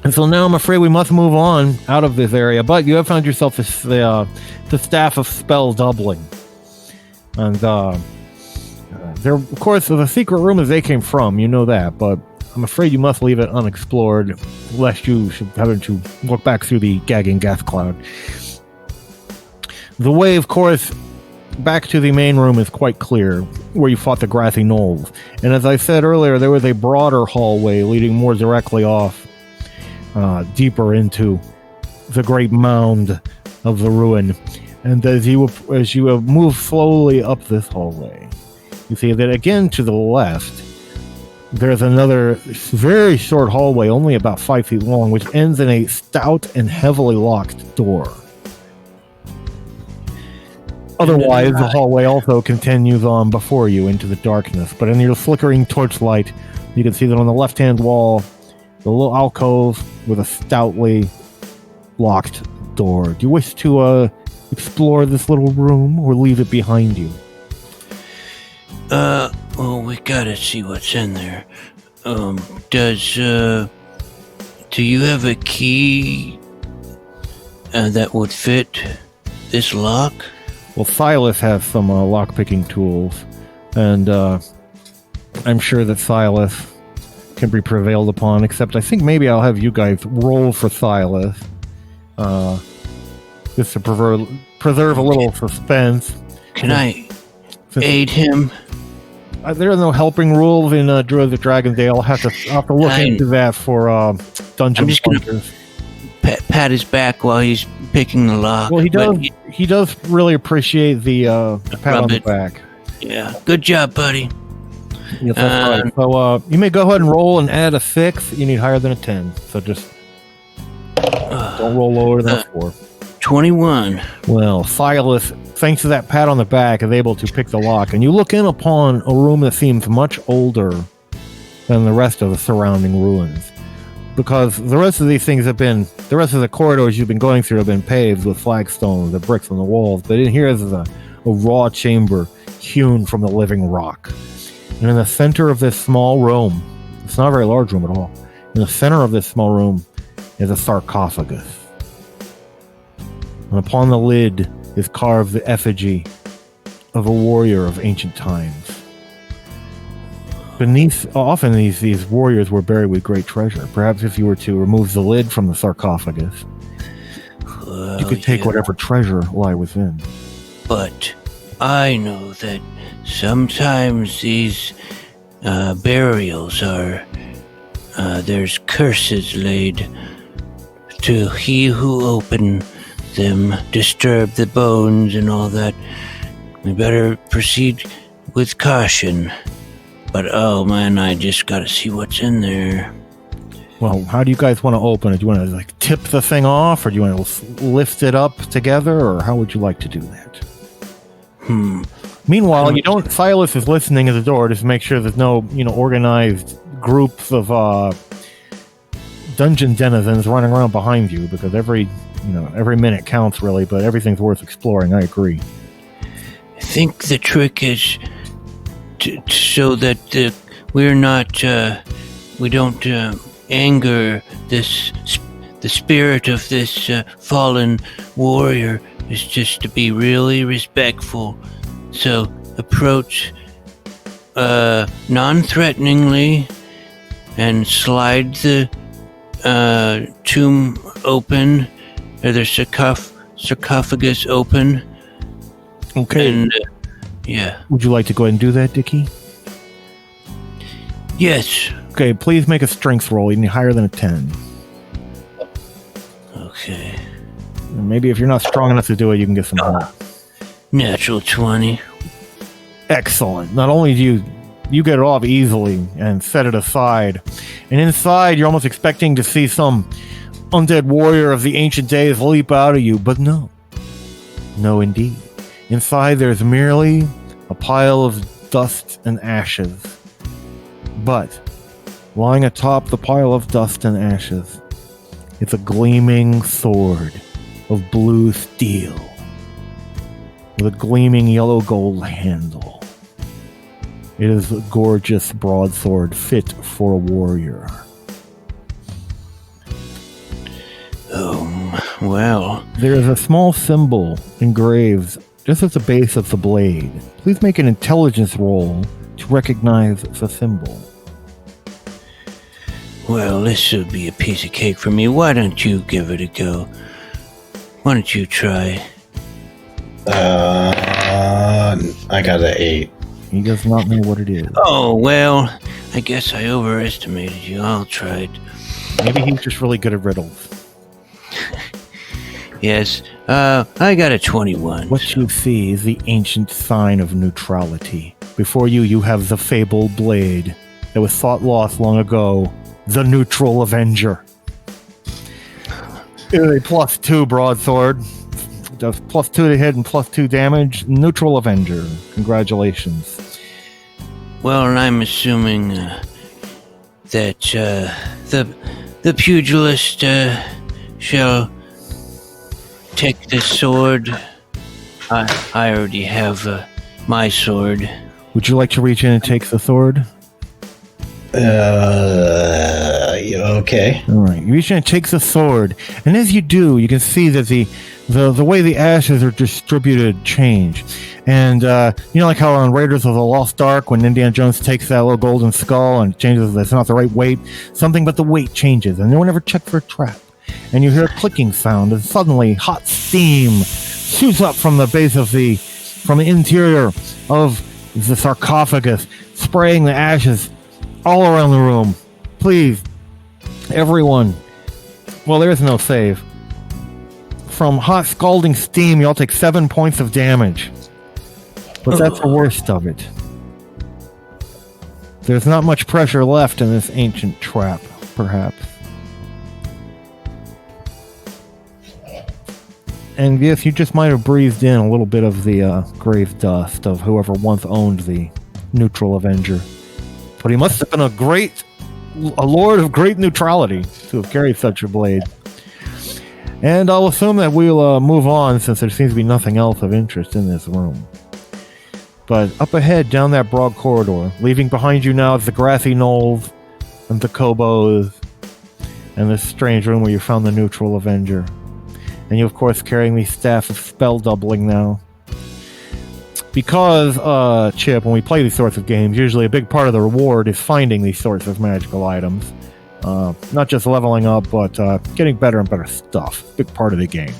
And so now I'm afraid we must move on out of this area. But you have found yourself the staff of spell doubling. And there, of course, the secret room as they came from, you know that, but I'm afraid you must leave it unexplored, lest you should have to look back through the gagging gas cloud. The way, of course, back to the main room is quite clear, where you fought the grassy knolls. And as I said earlier, there was a broader hallway leading more directly off, deeper into the great mound of the ruin. And as you move slowly up this hallway, you see that again to the left, there's another very short hallway, only about 5 feet long, which ends in a stout and heavily locked door. Otherwise, the hallway also continues on before you into the darkness. But in your flickering torchlight, you can see that on the left-hand wall, the little alcove with a stoutly locked door. Do you wish to explore this little room or leave it behind you? Well, we gotta see what's in there. Do you have a key that would fit this lock? Well, Silas has some lockpicking tools, and I'm sure that Silas can be prevailed upon, except I think maybe I'll have you guys roll for Silas, just to preserve a little suspense. Can I aid him? There are no helping rules in Druids of Dragondale. I'll have to look into that for dungeon I'm just gonna punchers. pat his back while he's picking the lock. Well, but he does really appreciate the pat on the it. back. Yeah, good job, buddy. Yes, that's right. So you may go ahead and roll and add a 6. You need higher than a 10. So just don't roll lower than a 4. 21. Well, Silas, thanks to that pat on the back, is able to pick the lock. And you look in upon a room that seems much older than the rest of the surrounding ruins. Because the rest of these things the rest of the corridors you've been going through have been paved with flagstones, the bricks on the walls. But in here is a raw chamber hewn from the living rock. And in the center of this small room, it's not a very large room at all, in the center of this small room is a sarcophagus. And upon the lid is carved the effigy of a warrior of ancient times. Often these warriors were buried with great treasure. Perhaps if you were to remove the lid from the sarcophagus, you could take whatever treasure lie within. But I know that sometimes these burials are there's curses laid to he who opened them, disturb the bones and all that. We better proceed with caution. But oh man, I just gotta see what's in there. Well, how do you guys want to open it? Do you want to tip the thing off, or do you want to lift it up together, or how would you like to do that? Meanwhile, Silas is listening at the door just to make sure there's no, organized groups of dungeon denizens running around behind you, because every minute counts really, but everything's worth exploring. I agree. I think the trick is so that we don't anger the spirit of this fallen warrior, is just to be really respectful. So approach non-threateningly and slide the tomb open, or the sarcophagus open. Okay. And yeah. Would you like to go ahead and do that, Dickie? Yes. Okay, please make a strength roll. You need higher than a 10. Okay. And maybe if you're not strong enough to do it, you can get some help. Natural 20. Excellent. Not only do you get it off easily and set it aside, and inside you're almost expecting to see some undead warrior of the ancient days leap out at you, but no. No, indeed. Inside there's merely a pile of dust and ashes. But lying atop the pile of dust and ashes, it's a gleaming sword of blue steel with a gleaming yellow gold handle. It is a gorgeous broadsword fit for a warrior. Well. There is a small symbol engraved just at the base of the blade. Please make an intelligence roll to recognize the symbol. Well, this would be a piece of cake for me. Why don't you give it a go? Why don't you try? I got an 8. He does not know what it is. Oh, well, I guess I overestimated you. I'll try it. Maybe he's just really good at riddles. Yes, I got a 21. What you see is the ancient sign of neutrality. Before you have the fabled blade that was thought lost long ago, the Neutral Avenger. It is a +2 broadsword. Does +2 to hit and +2 damage. Neutral Avenger. Congratulations. Well, and I'm assuming that the pugilist shall take this sword. I already have my sword. Would you like to reach in and take the sword? Okay. All right. You reach in and take the sword, and as you do, you can see that the the way the ashes are distributed change. And like how on Raiders of the Lost Ark, when Indiana Jones takes that little golden skull and changes, it's not the right weight, something but the weight changes, and no one ever checked for a trap. And you hear a clicking sound, and suddenly hot steam shoots up from the base of from the interior of the sarcophagus, spraying the ashes all around the room. Please, everyone. Well, there is no save. From hot scalding steam, you'll take 7 points of damage. But that's the worst of it. There's not much pressure left in this ancient trap, perhaps. And yes, you just might have breathed in a little bit of the grave dust of whoever once owned the Neutral Avenger. But he must have been a lord of great neutrality to have carried such a blade. And I'll assume that we'll move on, since there seems to be nothing else of interest in this room. But up ahead, down that broad corridor, leaving behind you now is the grassy knolls and the Kobos and this strange room where you found the Neutral Avenger. And you, of course, carrying the Staff of Spell Doubling now. Because, Chip, when we play these sorts of games, usually a big part of the reward is finding these sorts of magical items. Not just leveling up, but getting better and better stuff. Big part of the game.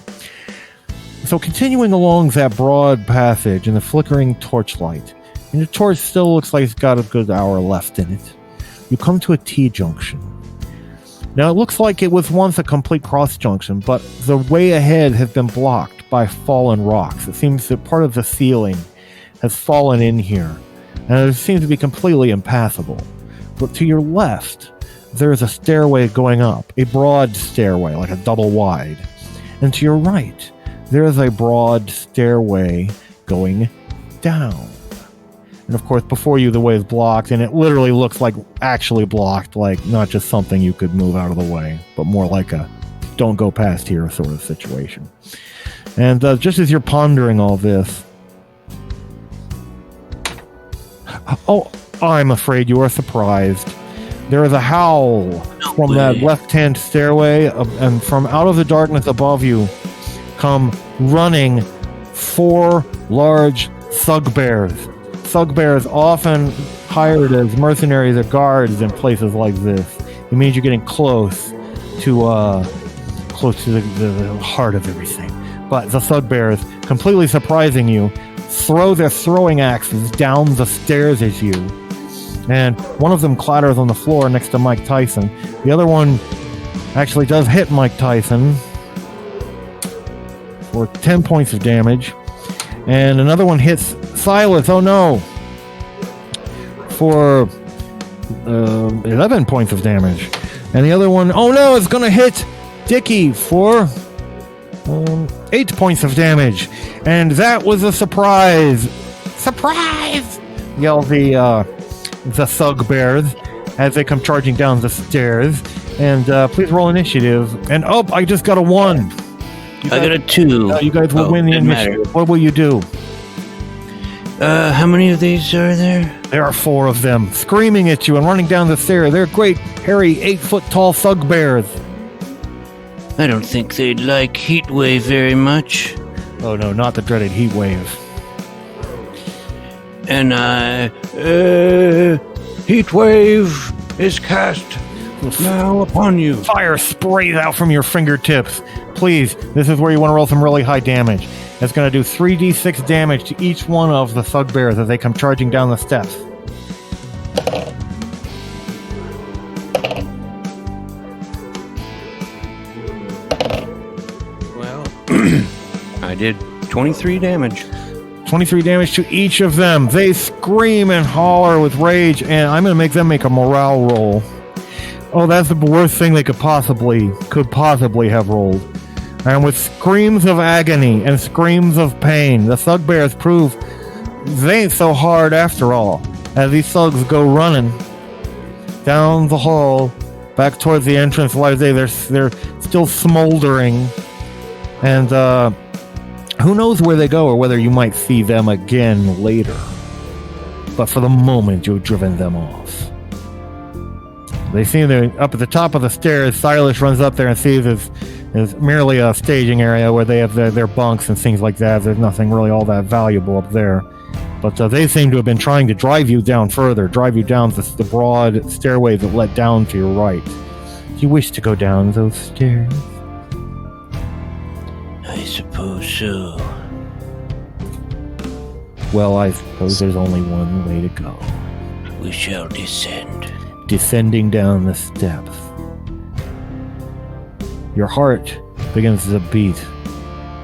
So continuing along that broad passage in the flickering torchlight, and your torch still looks like it's got a good hour left in it, you come to a T-junction. Now, it looks like it was once a complete cross-junction, but the way ahead has been blocked by fallen rocks. It seems that part of the ceiling has fallen in here, and it seems to be completely impassable. But to your left, there is a stairway going up, a broad stairway, like a double wide. And to your right, there is a broad stairway going down. And of course, before you, the way is blocked, and it literally looks like actually blocked, like not just something you could move out of the way, but more like a don't go past here sort of situation. And just as you're pondering all this, oh, I'm afraid you are surprised. There is a howl from that left-hand stairway, and from out of the darkness above you come running 4 large thugbears. Thugbears often hired as mercenaries or guards in places like this. It means you're getting close to the heart of everything. But the thugbears, completely surprising you, throw their throwing axes down the stairs at you. And one of them clatters on the floor next to Mike Tyson. The other one actually does hit Mike Tyson for 10 points of damage. And another one hits Silas, oh no, for 11 points of damage. And the other one, oh no, is going to hit Dickie for 8 points of damage. And that was a surprise. Surprise! Yell the thugbears as they come charging down the stairs. And please roll initiative. And oh, I just got a 1. I got a 2. You guys will win the initiative. Matter. What will you do? How many of these are there? There are 4 of them, screaming at you and running down the stairs. They're great, hairy, 8-foot-tall thugbears. I don't think they'd like Heatwave very much. Oh no, not the dreaded Heatwave. And Heatwave is cast now upon you. Fire sprays out from your fingertips. Please, this is where you want to roll some really high damage. It's going to do 3d6 damage to each one of the thugbears as they come charging down the steps. Well, I did 23 damage. 23 damage to each of them. They scream and holler with rage, and I'm going to make them make a morale roll. Oh, that's the worst thing they could possibly have rolled. And with screams of agony and screams of pain, the thugbears prove they ain't so hard after all, as these thugs go running down the hall back towards the entrance light. They're still smoldering, and who knows where they go or whether you might see them again later. But for the moment, you've driven them off. They seem they're up at the top of the stairs. Silas runs up there and sees as is merely a staging area where they have their bunks and things like that. There's nothing really all that valuable up there. But they seem to have been trying to drive you down further, drive you down the broad stairways that led down to your right. Do you wish to go down those stairs? I suppose so. Well, I suppose there's only one way to go. We shall descend. Descending down the steps. Your heart begins to beat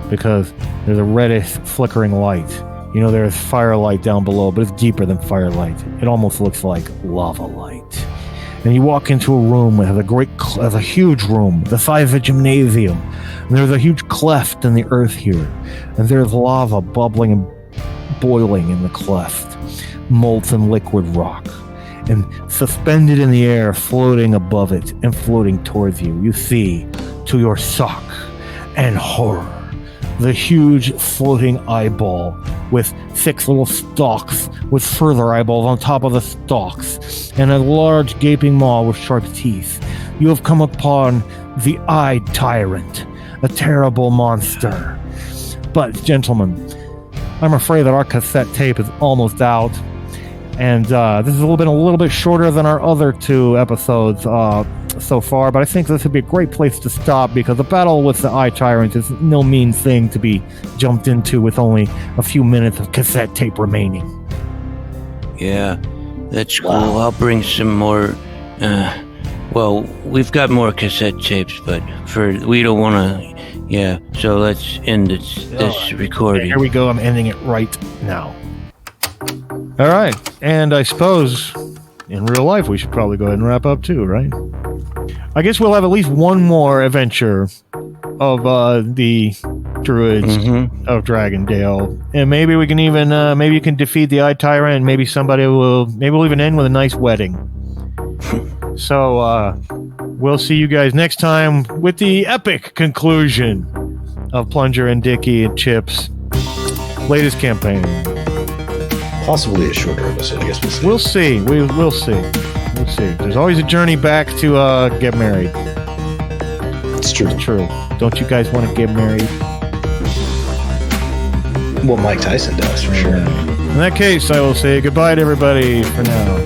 because there's a reddish flickering light. You know, there's firelight down below, but it's deeper than firelight. It almost looks like lava light. And you walk into a room that has a huge room, the size of a gymnasium. And there's a huge cleft in the earth here. And there's lava bubbling and boiling in the cleft. Molten liquid rock. And suspended in the air, floating above it and floating towards you, you see, to your shock and horror, the huge floating eyeball with 6 little stalks with further eyeballs on top of the stalks and a large gaping maw with sharp teeth. You have come upon the Eye Tyrant, a terrible monster. But, gentlemen, I'm afraid that our cassette tape is almost out. And this is a little bit shorter than our other 2 episodes so far, but I think this would be a great place to stop because the battle with the Eye Tyrant is no mean thing to be jumped into with only a few minutes of cassette tape remaining. Yeah, that's cool. I'll bring some more. Well, we've got more cassette tapes, but we don't want to. Yeah, so let's end this recording. Here we go. I'm ending it right now. All right, and I suppose in real life we should probably go ahead and wrap up too, right? I guess we'll have at least one more adventure of the Druids of Dragondale, and maybe we can even maybe you can defeat the Eye Tyrant, and maybe we'll even end with a nice wedding. So we'll see you guys next time with the epic conclusion of Plunger and Dickie and Chip's latest campaign. Possibly a shorter episode, I guess we'll see. We'll see. We'll see. There's always a journey back to get married. It's true. It's true. Don't you guys want to get married? Well, Mike Tyson does, for sure. In that case, I will say goodbye to everybody for now.